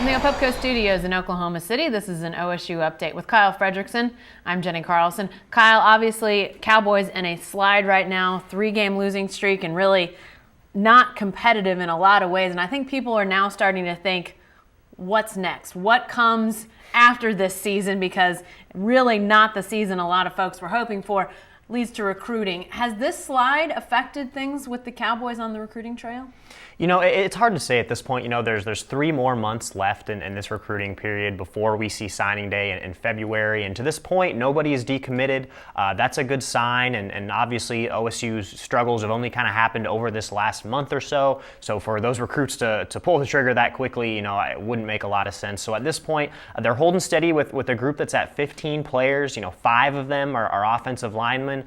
From the Opepco Studios in Oklahoma City, this is an OSU update with Kyle Fredrickson. I'm Jenny Carlson. Kyle, obviously, Cowboys in a slide right now, 3-game losing streak, and really not competitive in a lot of ways. And I think people are now starting to think, what's next? What comes after this season? Because really not the season a lot of folks were hoping for. Leads to recruiting. Has this slide affected things with the Cowboys on the recruiting trail? You know, it's hard to say at this point. You know, there's 3 more months left in this recruiting period before we see signing day in February. And to this point, nobody is decommitted. That's a good sign. And obviously, OSU's struggles have only kind of happened over this last month or so. So for those recruits to pull the trigger that quickly, you know, it wouldn't make a lot of sense. So at this point, they're holding steady with a group that's at 15 players. You know, 5 of them are offensive linemen.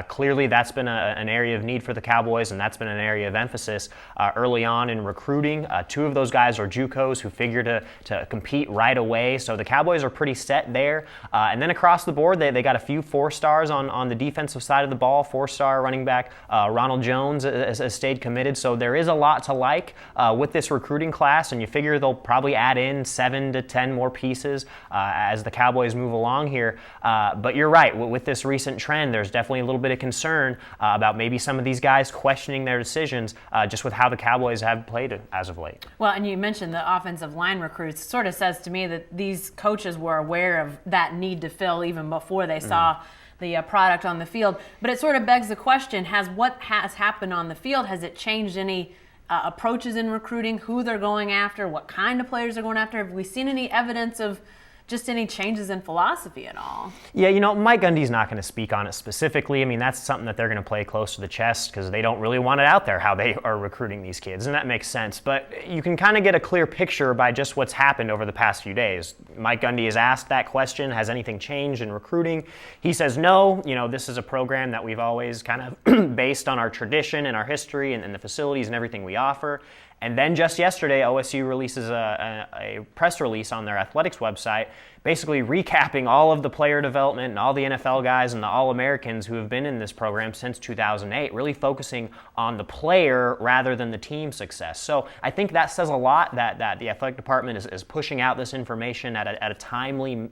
Clearly, that's been an area of need for the Cowboys, and that's been an area of emphasis early on in recruiting. 2 of those guys are JUCOs who figure to compete right away, so the Cowboys are pretty set there. And then across the board, they got a few 4-stars on the defensive side of the ball. 4-star running back Ronald Jones has stayed committed, so there is a lot to like with this recruiting class, and you figure they'll probably add in 7 to 10 more pieces as the Cowboys move along here. But you're right, with this recent trend, there's definitely a little bit of concern about maybe some of these guys questioning their decisions just with how the Cowboys have played as of late. Well, and you mentioned the offensive line recruits. It sort of says to me that these coaches were aware of that need to fill even before they saw the product on the field. But it sort of begs the question, what has happened on the field, has it changed any approaches in recruiting, who they're going after, what kind of players they're going after? Have we seen any evidence of just any changes in philosophy at all? Yeah, you know, Mike Gundy's not going to speak on it specifically. I mean, that's something that they're going to play close to the chest because they don't really want it out there how they are recruiting these kids, and that makes sense. But you can kind of get a clear picture by just what's happened over the past few days. Mike Gundy has asked that question, has anything changed in recruiting? He says no. You know, this is a program that we've always kind of based on our tradition and our history and the facilities and everything we offer. And then just yesterday, OSU releases a press release on their athletics website, basically recapping all of the player development and all the NFL guys and the All-Americans who have been in this program since 2008, really focusing on the player rather than the team success. So I think that says a lot that the athletic department is pushing out this information at a timely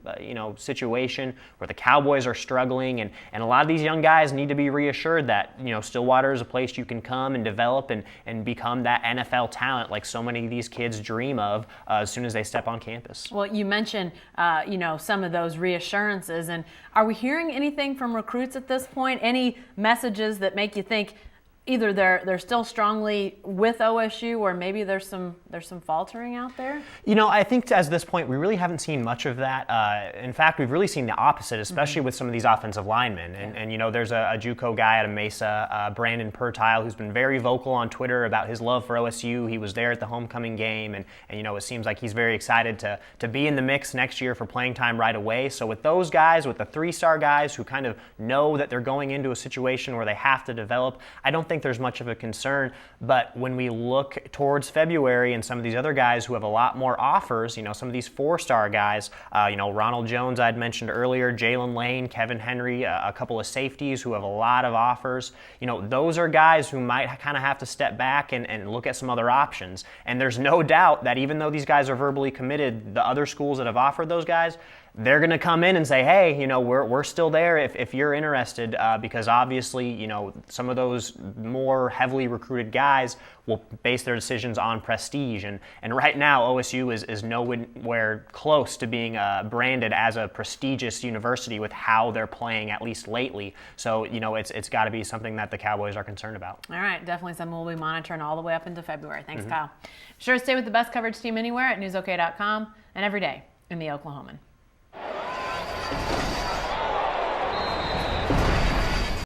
situation where the Cowboys are struggling, and a lot of these young guys need to be reassured that Stillwater is a place you can come and develop and become that NFL talent like so many of these kids dream of as soon as they step on campus. Well, you mentioned some of those reassurances, and are we hearing anything from recruits at this point? Any messages that make you think either they're still strongly with OSU, or maybe there's some faltering out there? You know, I think as this point, we really haven't seen much of that. In fact, we've really seen the opposite, especially with some of these offensive linemen. And there's a JUCO guy out of Mesa, Brandon Pertile, who's been very vocal on Twitter about his love for OSU. He was there at the homecoming game, and it seems like he's very excited to be in the mix next year for playing time right away. So with those guys, with the 3-star guys who kind of know that they're going into a situation where they have to develop, I don't think there's much of a concern. But when we look towards February and some of these other guys who have a lot more offers, some of these 4-star guys, Ronald Jones I'd mentioned earlier, Jalen Lane, Kevin Henry, a couple of safeties who have a lot of offers, those are guys who might kind of have to step back and look at some other options. And there's no doubt that even though these guys are verbally committed, the other schools that have offered those guys, they're going to come in and say, hey, we're still there if you're interested, because obviously, some of those more heavily recruited guys will base their decisions on prestige. And right now, OSU is nowhere close to being branded as a prestigious university with how they're playing, at least lately. So, it's got to be something that the Cowboys are concerned about. All right, definitely something we'll be monitoring all the way up into February. Thanks, Kyle. Be sure to stay with the best coverage team anywhere at newsok.com and every day in the Oklahoman.